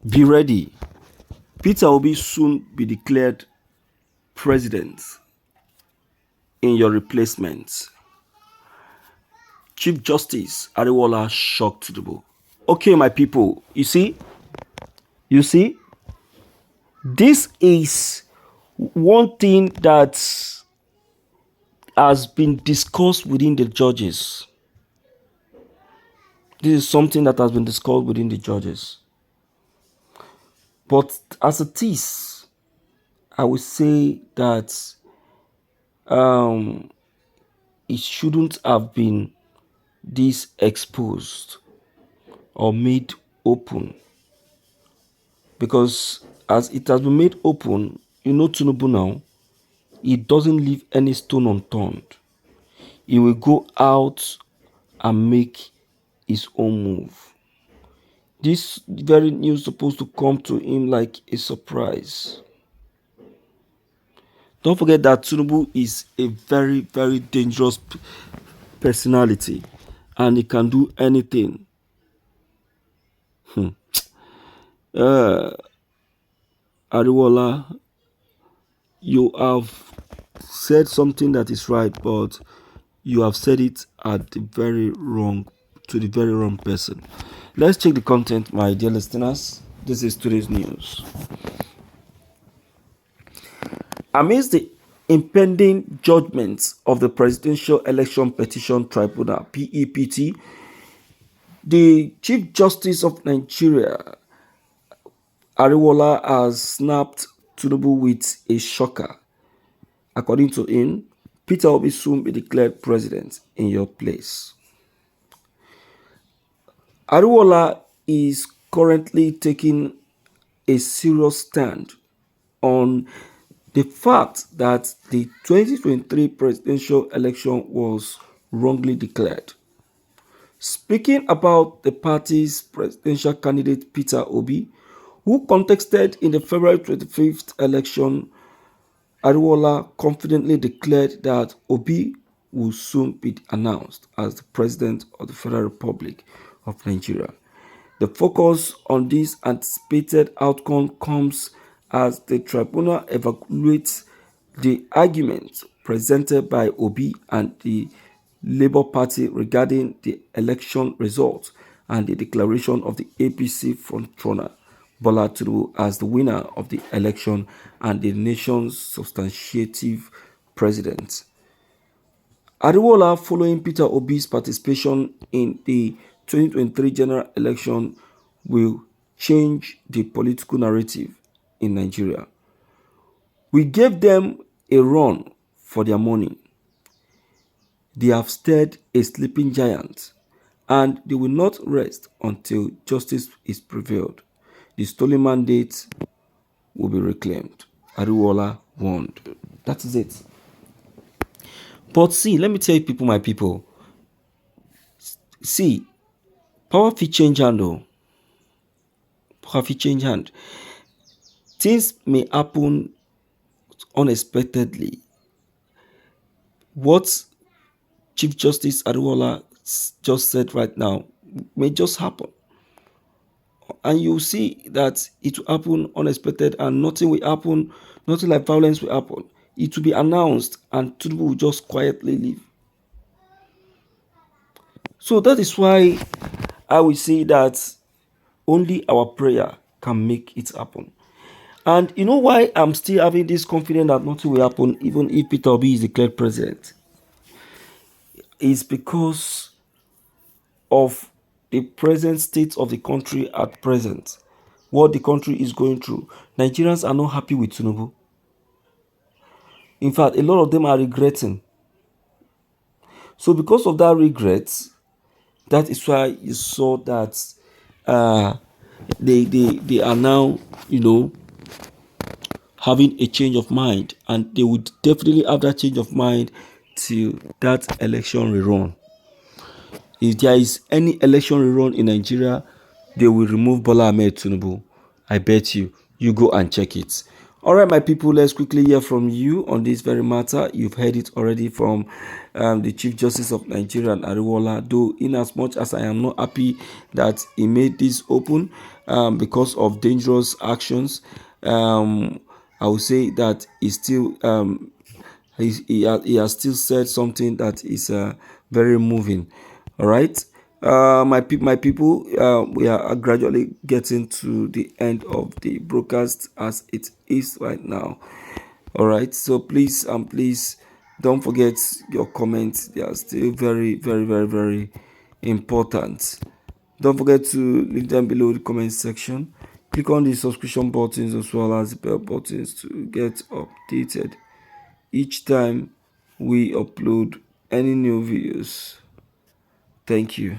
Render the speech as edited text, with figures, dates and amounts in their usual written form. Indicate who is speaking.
Speaker 1: Be ready. Peter Obi soon be declared president in your replacement. Chief Justice Ariwola shocked Tinubu. Okay, my people, you see, this is one thing that has been discussed within the judges. This is something that has been discussed within the judges. But as it is, I would say that it shouldn't have been this exposed or made open, because as it has been made open, Tinubu now, he doesn't leave any stone unturned. He will go out and make his own move. This very news supposed to come to him like a surprise. Don't forget that Tinubu is a very, very dangerous personality, and he can do anything. Ariwola, you have said something that is right, but you have said it at the very wrong to the very wrong person. Let's check the content, my dear listeners. This is today's news. Amidst the impending judgments of the Presidential Election Petition Tribunal (PEPT), the Chief Justice of Nigeria Ariwola has snapped Tinubu with a shocker. According to him, Peter Obi soon be declared president in your place. Ariwola is currently taking a serious stand on the fact that the 2023 presidential election was wrongly declared. Speaking about the party's presidential candidate Peter Obi, who contested in the February 25th election, Ariwola confidently declared that Obi will soon be announced as the President of the Federal Republic of Nigeria. The focus on this anticipated outcome comes as the tribunal evaluates the arguments presented by Obi and the Labour Party regarding the election results and the declaration of the APC frontrunner Bola Tinubu as the winner of the election and the nation's substantive president. Ariwola, following Peter Obi's participation in the 2023 general election, will change the political narrative in Nigeria. We gave them a run for their money. They have stirred a sleeping giant, and they will not rest until justice is prevailed. The stolen mandate will be reclaimed. Ariwola warned. That is it. But see, let me tell you people, my people. See, power fit change hand though. Power fit change hand. Things may happen unexpectedly. What Chief Justice Ariwola just said right now may just happen. And you see that it will happen unexpected and nothing will happen, nothing like violence will happen. It will be announced and Tinubu will just quietly leave. So that is why I will say that only our prayer can make it happen. And you know why I'm still having this confidence that nothing will happen even if Peter Obi is declared president? It's because of the present state of the country at present, what the country is going through. Nigerians are not happy with Tinubu. In fact, a lot of them are regretting. So because of that regret, that is why you saw that they are now, having a change of mind, and they would definitely have that change of mind till that election rerun. If there is any election rerun in Nigeria, they will remove Bola Ahmed Tinubu. I bet you go and check it. All right, my people, let's quickly hear from you on this very matter. You've heard it already from the Chief Justice of Nigeria, Ariwola, though in as much as I am not happy that he made this open because of dangerous actions, I would say that he still he has still said something that is very moving. All right, my people, we are gradually getting to the end of the broadcast as it is right now. All right, so please don't forget your comments. They are still very important. Don't forget to leave them below the comment section. Click on the subscription buttons as well as the bell buttons to get updated each time we upload any new videos. Thank you.